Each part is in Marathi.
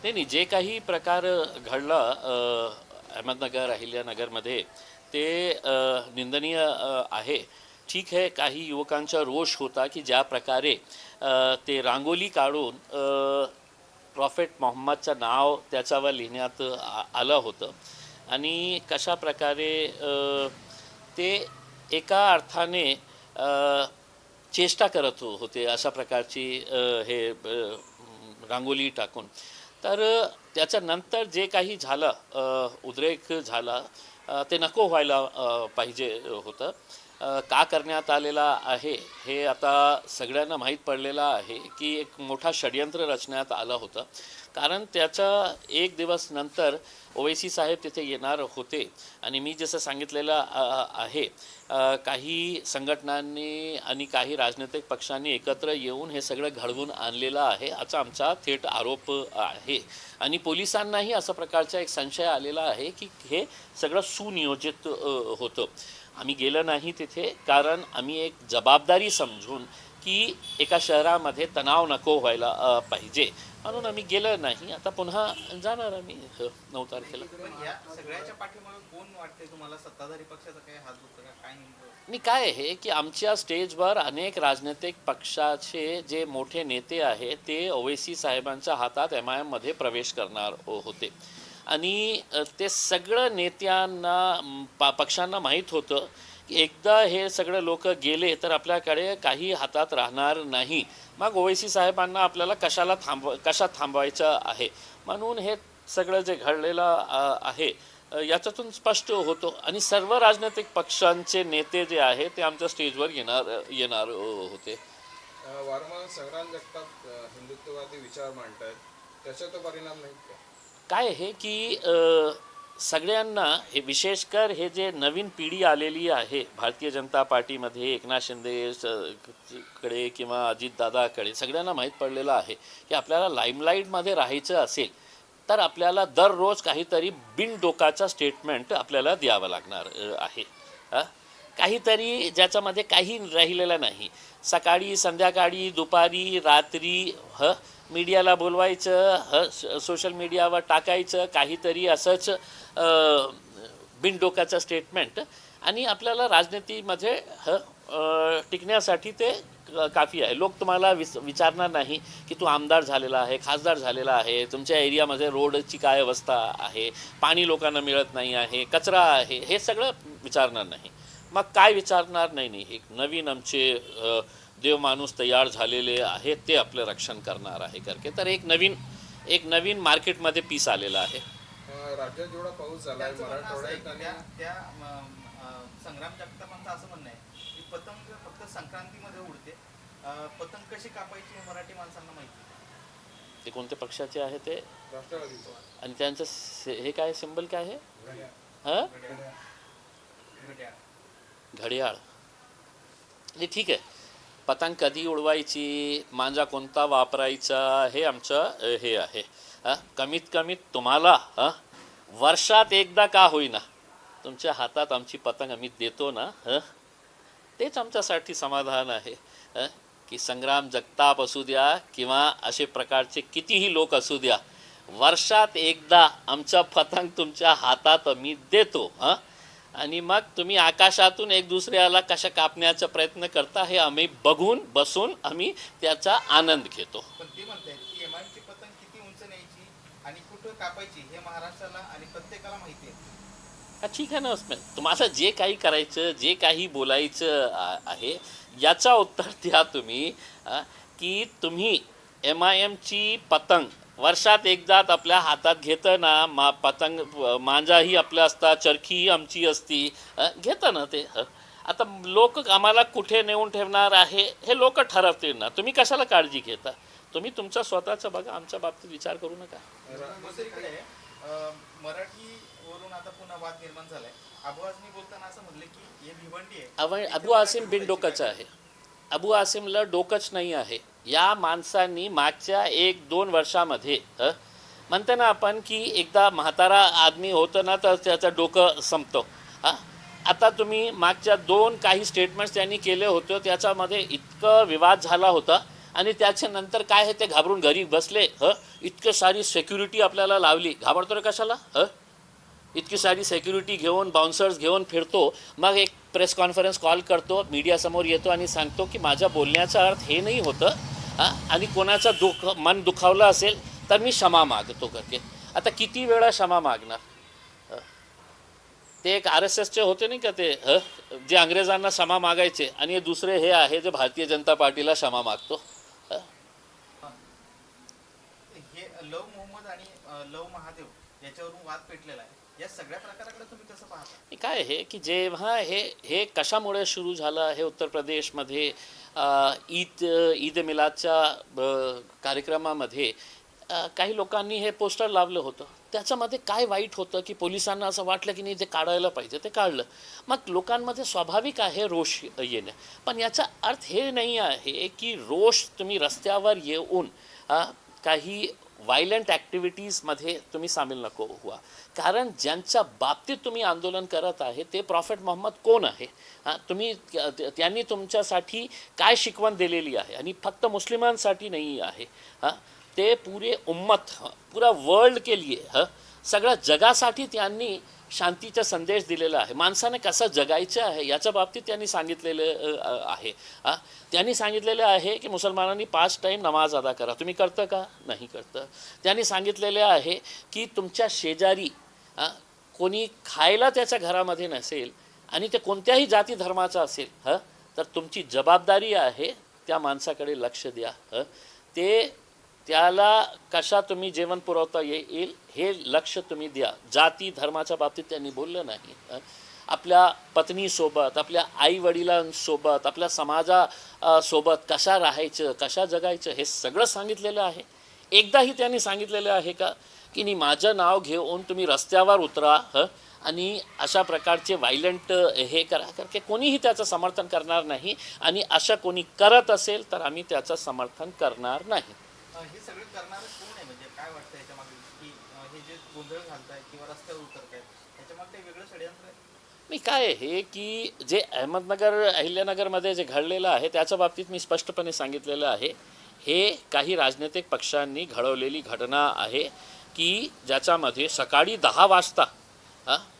नाही नाही, जे काही प्रकार घडला अहमदनगर अहिल्यानगरमध्ये ते निंदनीय आहे. ठीक आहे, काही युवकांचा रोष होता की ज्या प्रकारे ते रांगोली काढून प्रॉफेट मोहम्मदचं नाव त्याच्यावर लिहिण्यात आलं होतं आणि कशा प्रकारे ते एका अर्थाने चेष्टा करत होते अशा प्रकारची हे रांगोली टाकून. तर त्याच्यानंतर जे काही झालं उद्रेक झाला ते नको व्हायला पाहिजे होतं. का करण्यात आलेला आहे हे आता सगळ्यांना माहीत पडलेलं आहे की एक मोठा षडयंत्र रचण्यात आलं होतं. कारण त्याच्या एक दिवस नंतर ओवैसी साहेब तिथे येणार होते आणि मी जसं सांगितलेलं आहे काही संघटनांनी आणि काही राजनैतिक पक्षांनी एकत्र येऊन हे सगळं घडवून आणलेलं आहे असा आमचा थेट आरोप आहे. आणि पोलिसांनाही अशा प्रकारचा एक संशय आलेला आहे की हे सगळं सुनियोजित होतं. आम्ही गेलो नाही तिथे कारण आम्ही एक जबाबदारी समजून की एका शहरामध्ये तणाव नको व्हायला पाहिजे म्हणून आम्ही गेलो नाही. आता पुन्हा जाणार आम्ही 9 तारखेला. या सगळ्याच्या पाठीमागे कोण वाटते तुम्हाला? सत्ताधारी पक्षाचा काही हात होता का काय नेमकं? आणि काय आहे की आमच्या स्टेजवर अनेक राजनैतिक पक्षाचे जे मोठे नेते आहेत ते ओवैसी साहेबांच्या हातात MIM मध्ये प्रवेश करणार होते आणि ते सगळं नेत्यांना पक्षांना माहीत होतं की एकदा हे सगळे लोक गेले तर आपल्याकडे काही हातात राहणार नाही. मग ओवैसी साहेबांना आपल्याला कशात थांबवायचं आहे म्हणून हे सगळं जे घडलेलं आहे याच्यातून स्पष्ट होतो. आणि सर्व राजनैतिक पक्षांचे नेते जे आहे ते आमच्या स्टेजवर येणार होते. वारंवार संग्राम जगताप हिंदुत्ववादी विचार मांडतायत, त्याचा तो परिणाम नाही का? काय आहे की सगळ्यांना हे विशेषकर हे जे नवीन पिढी आलेली आहे भारतीय जनता पार्टीमध्ये एकनाथ शिंदे कडे किंवा अजितदादाकडे सगळ्यांना माहीत पडलेलं आहे की आपल्याला लाईमलाईटमध्ये राहायचं असेल तर आपल्याला दररोज काहीतरी बिनडोकाचा स्टेटमेंट आपल्याला द्यावं लागणार आहे. काहीतरी ज्याच्यामध्ये काही राहिलेलं नाही. सकाळी संध्याकाळी दुपारी रात्री मीडियाला बोलवायचं, सोशल मीडियावर टाकायचं काहीतरी असंच बिनडोकाचं स्टेटमेंट आणि आपल्याला राजनीतीमध्ये टिकण्यासाठी ते काफी आहे. लोक तुम्हाला विचारणार नाही की तू आमदार झालेला आहे, खासदार झालेला आहे, तुमच्या एरियामध्ये रोडची काय अवस्था आहे, पाणी लोकांना मिळत नाही आहे, कचरा आहे, हे सगळं विचारणार नाही. मग काय विचारणार नाही. एक नवीन आमचे देव माणूस तयार झालेले आहेत ते आपलं रक्षण करणार आहे करके. तर एक नवीन मार्केटमध्ये पीस आलेला आहे. राज्यात जेवढा पाऊस झाला त्या संग्राम जगतापांचं असं म्हणणं आहे की पतंग फक्त संक्रांतीमध्ये उडते, पतंग कशी कापायची हे मराठी माणसांना माहिती. ते कोणत्या पक्षाचे आहे ते? राष्ट्रवादीचं. आणि त्यांचं हे काय सिंबल काय आहे? घड्याळ. ठीक आहे, पतंग कधी उडवायची, मांजा कोणता वापरायचा हे आमचं हे आहे. कमीत कमीत तुम्हाला वर्षात एकदा का होईना तुमच्या हातात आमची पतंग आम्ही देतो ना, तेच आमच्यासाठी समाधान आहे. की संग्राम जगताप असू द्या किंवा असे प्रकारचे कितीही लोक असू द्या, वर्षात एकदा आमचा पतंग तुमच्या हातात आम्ही देतो. आणि मग तुम्ही आकाशातून एक दुसऱ्याला कशा कापण्याचा प्रयत्न करता हे आम्ही बसून आम्ही त्याचा आनंद घेतो. पण ते म्हणतात की MIM ची पतंग किती उंच न्यायची आणि कुठं कापायची हे महाराष्ट्राला आणि प्रत्येकाला माहिती आहे. ठीक आहे ना, तुम्हाला जे काही करायचं, जे काही बोलायचं आहे याचा उत्तर द्या तुम्ही. की तुम्ही MIM ची पतंग वर्षात एकदाच आपल्या हातात घेतं ना, पतंग मांजाही आपल्या असतात, चरखीही आमची असती, घेतं ना ते. आता लोक आम्हाला कुठे नेऊन ठेवणार आहे हे लोक ठरवतील ना, तुम्ही कशाला काळजी घेता? तुम्ही तुमचं स्वतःचं बघा, आमच्या बाबतीत विचार करू नका. दुसरीकडे मराठीवरून आता पुन्हा वाद निर्माण झालाय. अबू आझमी बोलताना असं म्हणले की हे भिवंडी आहे. अबू आसिम बिनडोकाचं आहे. अबू आसिमला डोकंच नाही आहे. या माणसांनी मागच्या 1-2 वर्षामध्ये म्हणते ना आपण की एकदा म्हातारा आदमी होतं ना तर त्याचं डोकं संपतो. आता तुम्ही मागच्या 2 काही स्टेटमेंट्स त्यांनी केले होते त्याच्यामध्ये इतकं विवाद झाला होता आणि त्याच्यानंतर काय आहे ते घाबरून घरी बसले इतकं सारी सिक्युरिटी आपल्याला लावली, घाबरतो रे कशाला इतकी सारी सिक्युरिटी घेऊन बाउन्सर्स घेऊन फिरतो, मग एक प्रेस कॉन्फरन्स कॉल करतो, मीडियासमोर येतो आणि सांगतो की माझ्या बोलण्याचा अर्थ हे नाही होतं आणि कोणाचं मन दुखावलं असेल तर मी क्षमा मागतो करके. आता किती वेळा क्षमा मागणार? ते एक RSSचे होते नाही का ते जे अंग्रेजांना क्षमा मागायचे, आणि हे दुसरे हे आहे जे भारतीय जनता पार्टीला क्षमा मागतो. हे लव मोहम्मद आणि लव महादेव याच्यावरून वाद पेटलेला आहे. या सगळ्या प्रकाराकडे तुम्ही कसं पाहता? काय आहे की जेव्हा हे कशामुळे सुरू झालं, हे उत्तर प्रदेशमध्ये ईद मिलादच्या कार्यक्रमामध्ये काही लोकांनी हे पोस्टर लावलं होतं. त्याच्यामध्ये काय वाईट होतं की पोलिसांना असं वाटलं की नाही ते काढायला पाहिजे, ते काढलं. मग लोकांमध्ये स्वाभाविक आहे रोष येणं, पण याचा अर्थ हे नाही आहे की रोष तुम्ही रस्त्यावर येऊन काही व्हायलंट ॲक्टिव्हिटीजमध्ये तुम्ही सामील नको व्हा. कारण ज्यांच्या बाबतीत तुम्ही आंदोलन करत आहे ते प्रॉफेट मोहम्मद कोण आहे, त्यांनी तुमच्यासाठी काय शिकवण दिलेली आहे, आणि फक्त मुस्लिमांसाठी नाही आहे, ते पुरे उम्मत पुरा वर्ल्ड के लिए सगळ्या जगासाठी त्यांनी शांतीचा संदेश दिलेला आहे. माणसाने कसं जगायचं आहे याच्या बाबतीत त्यांनी सांगितलेलं आहे. त्यांनी सांगितलेलं आहे की मुसलमानांनी 5 टाईम नमाज अदा करा. तुम्ही करतं का? नाही करतं. त्यांनी सांगितलेले आहे की तुमच्या शेजारी कोणी खायला त्याच्या घरामध्ये नसेल आणि ते कोणत्याही जाती धर्माचा असेल तर तुमची जबाबदारी आहे त्या माणसाकडे लक्ष द्या. त्याला कशा तुम्ही जेवण पुरवता येईल हे लक्ष तुम्ही द्या. जाती धर्माच्या बाबतीत त्यांनी बोललं नाही. आपल्या पत्नीसोबत, आपल्या आईवडिलांसोबत, आपल्या समाजासोबत कशा राहायचं, कशा जगायचं हे सगळं सांगितलेलं आहे. एकदाही त्यांनी सांगितलेलं आहे का की नाही माझं नाव घेऊन तुम्ही रस्त्यावर उतरा आणि अशा प्रकारचे व्हायलंट हे करा, कारण की कोणीही त्याचं समर्थन करणार नाही, आणि असं कोणी करत असेल तर आम्ही त्याचं समर्थन करणार नाही. हे सगळं करणारं कोण आहे? म्हणजे काय वाटतं याच्यामागे की हे जे गोंधळ घालतायत किंवा रस्त्यावर उतरतायत त्याच्यामागे काही वेगळं षडयंत्र आहे? मी काय आहे की जे अहिल्यानगरमध्ये जे घडलेलं आहे त्याच्या बाबतीत मी स्पष्टपणे सांगितलेलं आहे, हे काही राजनैतिक पक्षांनी घडवलेली घटना आहे की ज्याच्यामध्ये सकाळी 10 वाजता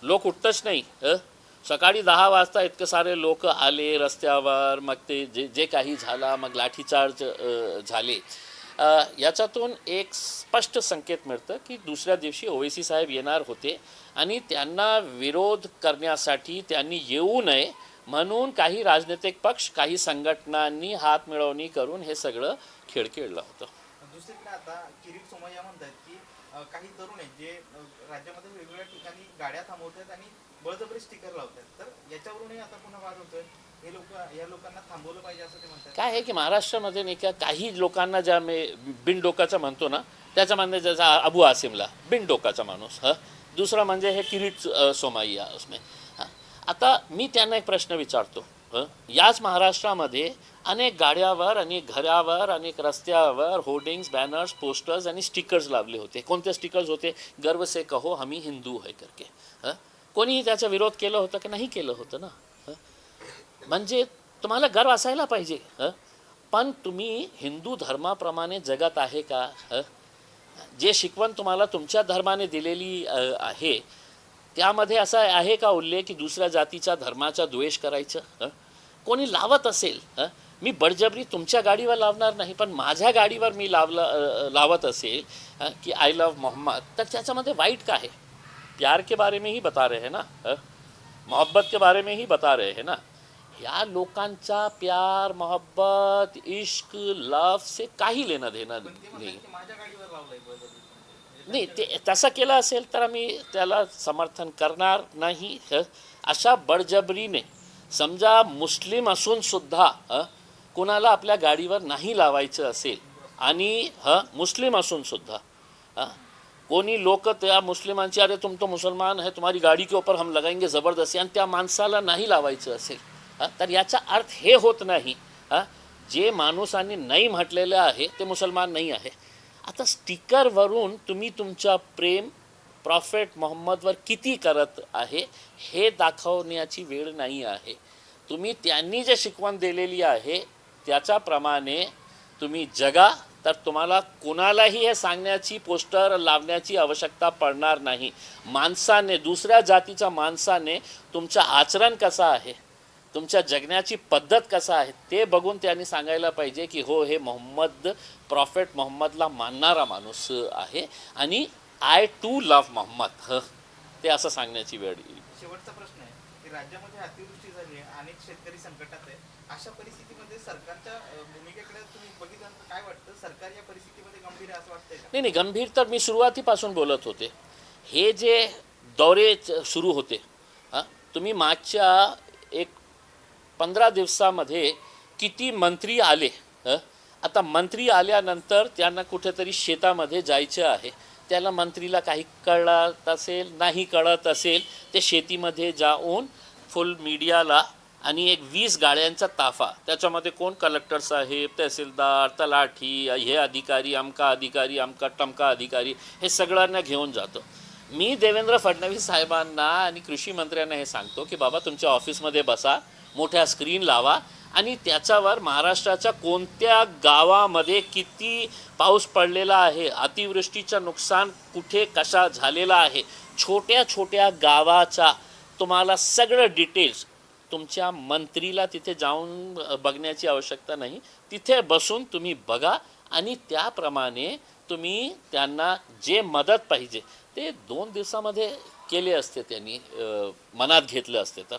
लोक उठतच नाही. सकाळी 10 वाजता इतके सारे लोक आले रस्त्यावर, मग ते जे काही झाला, मग लाठीचार्ज झाले. याच्यातून एक स्पष्ट संकेत मिळतं की दुसऱ्या दिवशी ओवैसी साहेब येणार होते आणि त्यांना विरोध करण्यासाठी त्यांनी येऊ नये म्हणून काही राजनैतिक पक्ष, काही संघटनांनी हात मिळवणी करून हे सगळं खेळ खेळलं होतं. दुसरीकडे आता किरीट सोमय्या म्हणतात की काही तरुण आहेत जे राज्यामध्ये वेगवेगळ्या ठिकाणी गाड्या थांबवतात आणि बळजबरी स्टिकर लावतात, तर याच्यावरूनही आता पुन्हा वाद होतोय. या लोकांना थांबवलं पाहिजे असं ते म्हणतात. काय आहे की महाराष्ट्रामध्ये नाही का काही लोकांना ज्या मी बिनडोकाचा म्हणतो ना, त्याच्यामध्ये ज्याचा अबू आसिमला बिनडोकाचा माणूस, दुसरा म्हणजे हे किरीट सोमय्या उसमे. आता मी त्यांना एक प्रश्न विचारतो, याच महाराष्ट्रामध्ये अनेक गाड्यावर, अनेक घरावर, अनेक रस्त्यावर होर्डिंग्स, बॅनर्स, पोस्टर्स आणि स्टिकर्स लावले होते. कोणते स्टिकर्स होते? गर्व से कहो हमी हिंदू है करके. कोणीही त्याचा विरोध केलं होतं की नाही केलं होतं ना? म्हणजे तुम्हाला गर्व असायला पाहिजे, पण तुम्ही हिंदू धर्माप्रमाणे जगत आहे का? जे शिकवण तुम्हाला तुमच्या धर्माने दिलेली आहे त्यामध्ये असं आहे का उल्लेख की दुसऱ्या जातीच्या धर्माचा द्वेष करायचं? कोणी लावत असेल, मी बळजबरी तुमच्या गाडीवर लावणार नाही, पण माझ्या गाडीवर मी लावत असेल की आय लव्ह मोहम्मद, तर त्याच्यामध्ये वाईट का आहे? प्यार के बारे में ही बता रहे हैं ना, मोहब्बत के बारे में ही बता रहे हैं ना. या लोकांचा प्यार, मोहब्बत, इश्क, लव से काही लेणं देणं नाही. माझ्या गाडीवर लावलंय नाही, ते तसं केलं असेल तर आम्ही त्याला समर्थन करणार नाही. अशा बळजबरीने समजा मुस्लिम असूनसुद्धा कोणाला आपल्या गाडीवर नाही लावायचं असेल, आणि मुस्लिम असूनसुद्धा कोणी लोक त्या मुस्लिमांची अरे तुम तो मुसलमान है तुम्हारी गाडी के ऊपर हम लगाएंगे ज़बरदस्ती, आणि त्या माणसाला नाही लावायचं असेल तर याचा अर्थ हे होत नाही जे माणसांनी नाही म्हटलेलं आहे ते मुसलमान नाही आहे. आता स्टिकरवरून तुम्ही तुमचा प्रेम प्रॉफेट मोहम्मदवर किती करत आहे हे दाखवण्याची वेळ नाही आहे. तुम्ही त्यांनी जे शिकवण दिलेली आहे त्याच्याप्रमाणे तुम्ही जगा, तर तुम्हाला कोणालाही हे सांगण्याची पोस्टर लावण्याची आवश्यकता पडणार नाही. माणसाने, दुसऱ्या जातीच्या माणसाने तुमचं आचरण कसं आहे, तुमच्या जगण्याची पद्धत कसं आहे ते बघून त्यांनी सांगायला पाहिजे की हो, हे प्रॉफेट मोहम्मदला मानणारा माणूस आहे आणि आय टू लव्ह मोहम्मद, ते असं सांगण्याची वेळ येईल. शेवटचा प्रश्न आहे की राज्यामध्ये अतिवृष्टी झाली आहे, अनेक शेतकरी संकटात आहे. अशा परिस्थितीमध्ये सरकारच्या भूमिकेकडे तुम्ही बघितल्यानंतर काय वाटतं? सरकार या परिस्थितीमध्ये गंभीर आहे असं वाटतंय का? नाही नाही, गंभीर तर मी सुरुवातीपासून बोलत होते. हे जे दौरे सुरू होते, हां, तुम्ही मागच्या एक 15 दिवसामध्ये किती मंत्री आले. आता मंत्री आल्यानंतर त्यांना कुठेतरी शेतामध्ये जायचं आहे. त्याला मंत्रीला काही कळत असेल, नाही कळत असेल, ते शेतीमध्ये जाऊन फुल मीडियाला आणि एक 20 गाड्यांचा ताफा, त्याच्यामध्ये कोण कलेक्टर साहेब, तहसीलदार, तलाठी, हे अधिकारी, अमका टमका अधिकारी, हे सगळ्यांना घेऊन जातो. मी देवेंद्र फडणवीस साहेबांना आणि कृषी मंत्र्यांना हे सांगतो की बाबा, तुमच्या ऑफिसमध्ये बसा, मोठ्या स्क्रीन लावा आणि त्याच्यावर महाराष्ट्राच्या कोणत्या गावामध्ये किती पाऊस पडलेला आहे, अतिवृष्टीचं नुकसान कुठे कशा झालेला आहे, छोट्या छोट्या गावाचा तुम्हाला सगळं डिटेल्स, तुमच्या मंत्रीला तिथे जाऊन बघण्याची आवश्यकता नाही. तिथे बसून तुम्ही बघा आणि त्याप्रमाणे तुम्ही त्यांना जे मदत पाहिजे ते 2 दिवसामध्ये केले असते, त्यांनी मनात घेतलं असते तर.